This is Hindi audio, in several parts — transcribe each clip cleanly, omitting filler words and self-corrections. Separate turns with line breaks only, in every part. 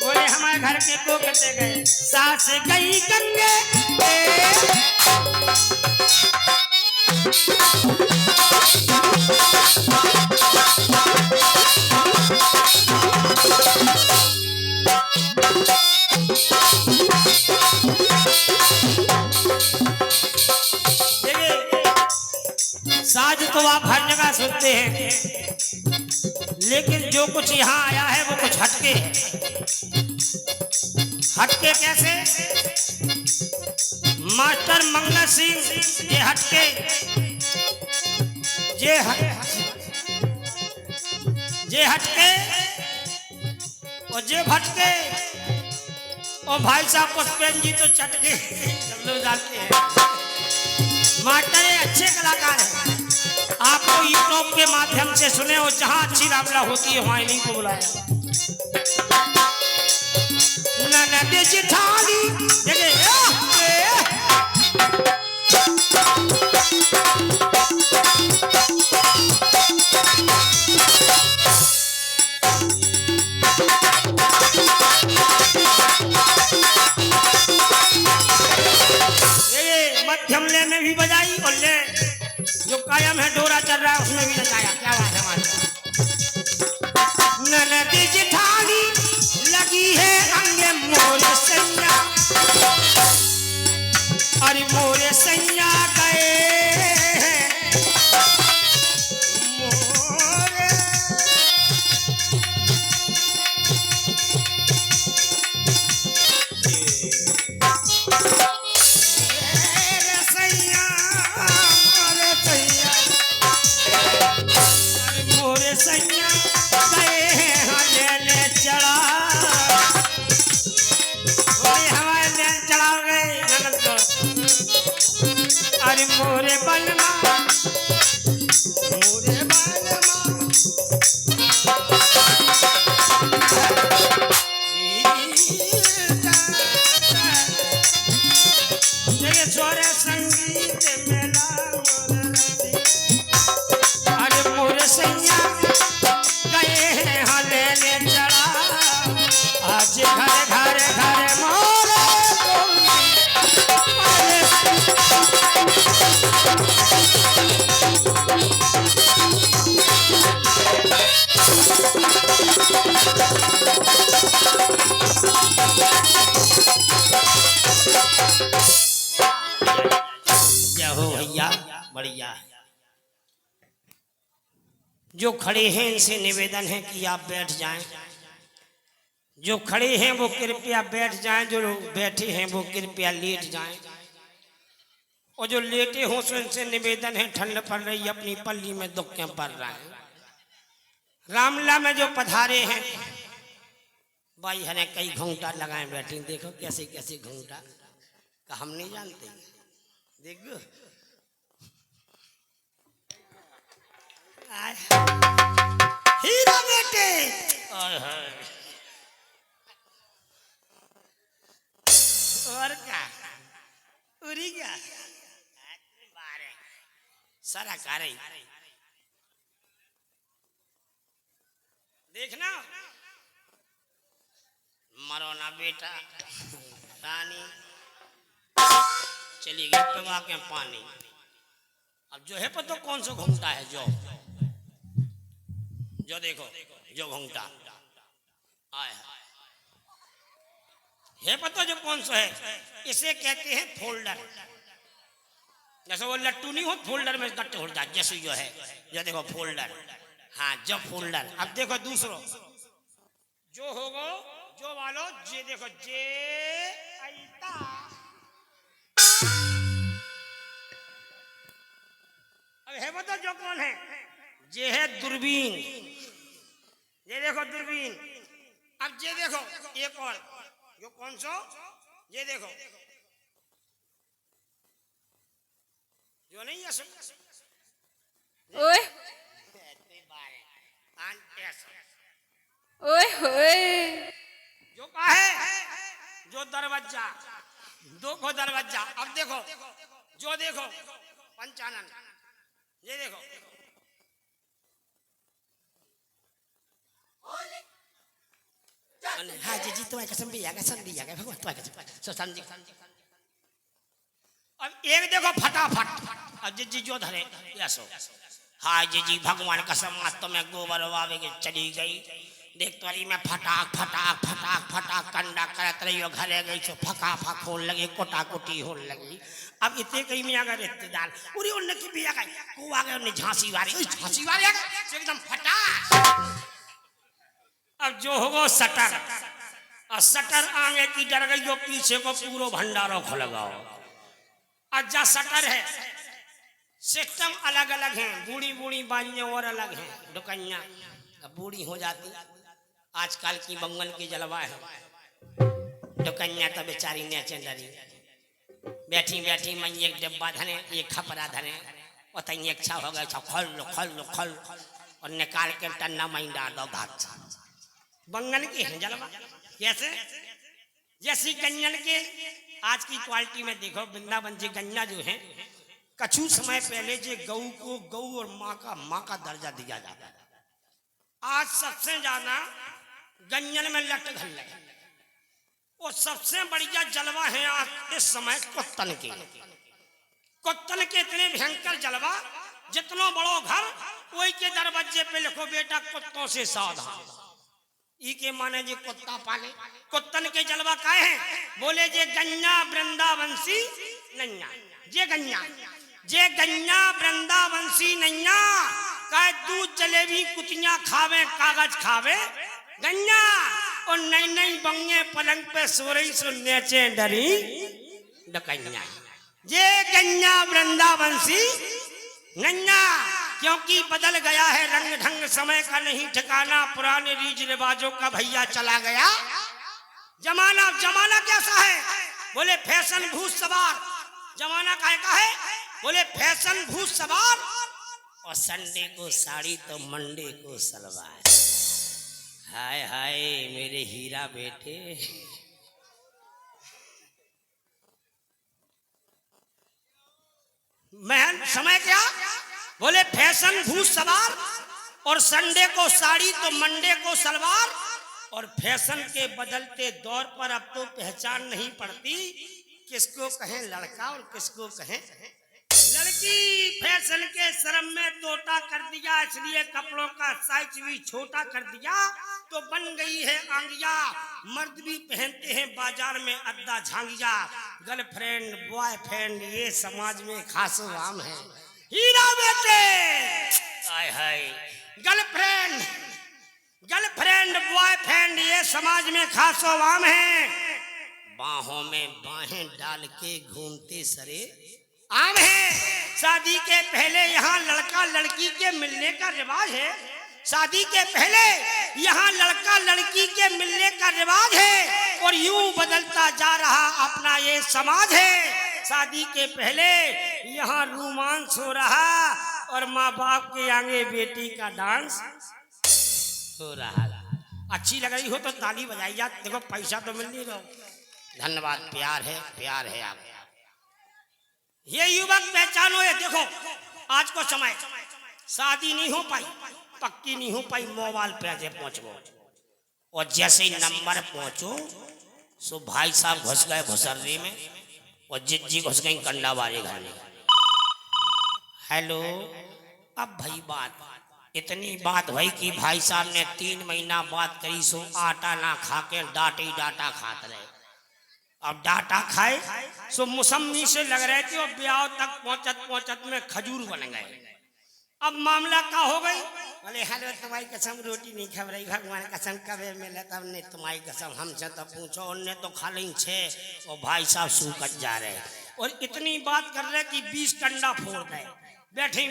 बोले हमारे घर के को कहते गए सास गई गंगे साज तो आप हर जगह सुनते हैं, लेकिन जो कुछ यहाँ आया है वो कुछ हटके है। हटके कैसे? मास्टर मंगल सिंह ये हटके, ये हटके और जे भटके और भाई साहब पुष्पेन जी तो चटके, सब लोग जानते हैं। मास्टर अच्छे कलाकार हैं, आपको यूट्यूब के माध्यम से सुने और जहां अच्छी रामला होती है वहां इन्हीं को बुलाया। ननद जेठानी मध्यम ले में भी बजाई और ले जो कायम है डोरा चल रहा है उसमें भी नचाया। क्या बात है हमारी। ननद जेठानी लगी है अंगे मोरे सैया, अरे मोरे सैया गए मोरे बलमा मोरे बलमा जय छोरे संगीत मेला अरे मोरे सैया गए हैं हले ले चढ़ा आज घर घर घर मोरे बढ़िया। जो खड़े हैं इनसे निवेदन है कि आप बैठ जाएं, जो खड़े हैं वो कृपया बैठ जाएं, जो बैठे हैं वो कृपया लेट जाएं, और जो लेटे हों तो इनसे निवेदन है ठंड पड़ रही अपनी पल्ली में दुख क्यों पड़ रहा है। रामला में जो पधारे हैं भाई हने कई घूंटा लगाए बैठे, देखो कैसे कैसे घूंटा का हम नहीं जानते। देखो हीरा बेटे और क्या उरी क्या सारा कार्य देखना मरो ना बेटा रानी चली गई पवा के पानी। अब जो है पता कौन सा घूमता है जो देखो जो घूमता आया है पता जो कौन सा है, इसे कहते हैं फोल्डर। जैसे वो लट्टू नहीं हो फोल्डर में कट्टे हो जाए जैसे जो है जो देखो फोल्डर। हाँ जो फोल्डर। अब देखो दूसरो जो होगा जो वालो जे देखो जे आईता। अब है बता जो कौन है, ये है दूरबीन। ये देखो दूरबीन। अब ये देखो एक और जो कौन सा ये देखो जो नहीं है
ओए ओए ओए
जो का है जो दरवाजा दो को दरवाजा। अब देखो जो देखो पंचानन ये देखो हाँ जी तुम्हारी कसम भी आ गया भगवान तुम्हारी कसम समझी। अब एक देखो फटाफट अब जी जो धरे यसो हाँ जी भगवान कसम आज तो मैं गोबर वावे के चली गई देख तोरी में फटाक फटाक फटाक फटाक कंडा करत रही घरे गई सो फका फक होने लगी कोटा कोटी होने लगी। अब इतने कहीं में अगर रिश्तेदार पूरी उन्हें की भी आ गई को आ गए उन्हें झांसी वाली आ गई एकदम फटाक। अब जो होगा सटर और सटर आगे की डर गई जो पीछे को पूरा भंडारा खुल गया। अच्छा सटर है सिस्टम अलग अलग है बूढ़ी बूढ़ी बाइयां और अलग हैं दुकनिया बूढ़ी हो जाती आजकल की बंगल की जलवा है दुकनिया तो बेचारी नीचे डरी बैठी बैठी मैं एक डब्बा धने एक खपरा धने और तई इच्छा हो गया खल और निकाल के टन्ना मैं डाल दो घाट बंगल की है जलवा कैसे जैसी गंजन के आज की क्वालिटी में देखो वृंदावन जी गन्ना जो है कछु समय पहले जो गऊ को गऊ और माँ का दर्जा दिया जाता है। आज सबसे ज्यादा गंजन में लट घल लगे और सबसे बढ़िया जलवा है आज इस समय कुत्तन के इतने भयंकर जलवा जितना बड़ो घर कोई के दरवाजे पे लिखो बेटा कुत्तों से सावधान ई के माने जी कुत्ता पाले कुत्तन के जलवा काहे हैं बोले जे गन्ना वृंदावंशी नैया जे गन्ना वृंदावंशी नैया का दूध जलेबी कुतियां खावे कागज खावे गन्ना और नई नई बंगे पलंग पे सो रही सो नेचे डरी डकन्या जे गन्ना वृंदावंशी नैया क्योंकि बदल गया है रंग ढंग समय का नहीं ठिकाना पुराने रीज रिवाजों का भैया चला गया जमाना कैसा है बोले फैशन भूत सवार जमाना का है बोले फैशन भूत सवार और संडे को साड़ी तो मंडे को सलवार। हाय हाय मेरे हीरा बेटे मैं समय क्या बोले फैशन भूत सवार और संडे को साड़ी तो मंडे को सलवार और फैशन के बदलते दौर पर अब तो पहचान नहीं पड़ती किसको कहें लड़का और किसको कहें लड़की। फैशन के शर्म में तोता कर दिया इसलिए कपड़ों का साइज भी छोटा कर दिया तो बन गई है आंगिया। मर्द भी पहनते हैं बाजार में अद्दा झांगिया गर्लफ्रेंड बॉयफ्रेंड ये समाज में खासो आम है। हीरा बेटे हाय हाय गर्लफ्रेंड बॉयफ्रेंड ये समाज में खासो आम है। बाहों में बाहें डाल के घूमते सरे आम है। शादी के पहले यहाँ लड़का लड़की के मिलने का रिवाज है शादी के पहले यहाँ लड़का लड़की के मिलने का रिवाज है और यूं बदलता जा रहा अपना ये समाज है। शादी के पहले यहाँ रोमांस हो रहा और माँ बाप के आगे बेटी का डांस हो रहा। अच्छी लग रही हो तो ताली बजाई जा देखो पैसा तो मिल नहीं रहा। धन्यवाद प्यार है आप ये युवक पहचानो ये देखो आज को समय शादी नहीं हो पाई पक्की नहीं हो पाई मोबाइल पे आजे पहुंचो और जैसे ही नंबर पहुंचो सो भाई साहब घुस गए घुसरने में और जिज्जी घुस गई कंडाबारी घर में। हेलो अब भाई बात इतनी बात भाई कि भाई साहब ने 3 महीना बात करी सो आटा ना खा के डाटा खाते रहे। अब डाटा खाए सो मौसमी से लग रहे थे और ब्याह तक पहुंचत में खजूर बन गए। अब मामला क्या हो गई बोले हेलो तुम्हारी कसम रोटी नहीं खा रही भगवान कसम कबे मिले तब नहीं तुम्हारी कसम हमसे तो पूछो उनने तो खा ली 6 और भाई साहब सूखत जा रहे और इतनी बात कर रहे कि 20 कंडा फोड़ गए बैठे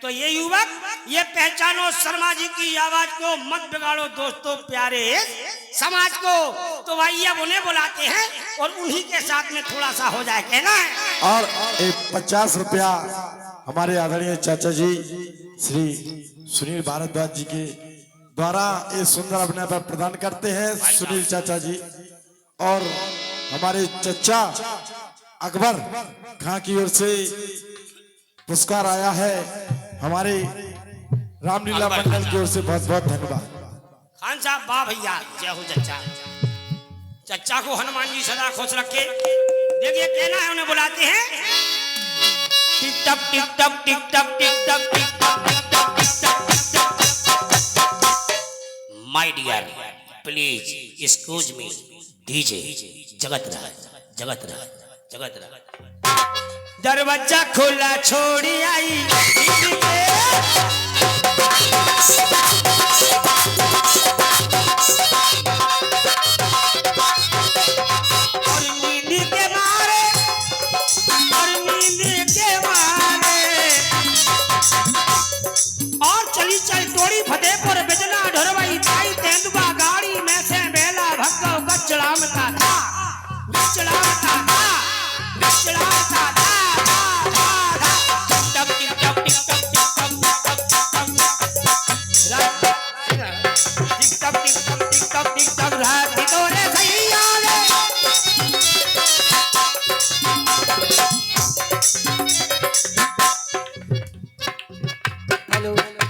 तो ये युवक ये पहचानो शर्मा जी की आवाज को मत बिगाड़ो दोस्तों प्यारे समाज को। तो भाई अब उन्हें बुलाते हैं और उन्हीं के साथ में थोड़ा सा हो जाए कहना है।
और 50 रुपया हमारे आदरणीय चाचा जी श्री सुनील भारद्वाज जी के द्वारा ये सुंदर अभिनय पर प्रदान करते हैं सुनील चाचा जी। और हमारे चचा अकबर खां की ओर से पुरस्कार आया है हमारे रामलीला मंडल की ओर से बहुत बहुत धन्यवाद।
खान साहब वाह भैया, जय हो चचा। चचा को हनुमान जी सदा खुश रखे। देखिए कहना है, उन्हें बुलाते हैं। टिक tock tick tock tick tock tick tock tick tock tick tock tick tock tick tock. My dear please excuse me DJ Jagat Raj जगत राज जगत राज। दरवाजा खोला छोड़ी आई और नींद के मारे और चली चल टोड़ी फतेहपुर बिजना ढोरवाई ताई तेंदुआ गाड़ी में से बेला भक्का गचड़ामता था गचड़ामता था गचड़ामता था।
हेलो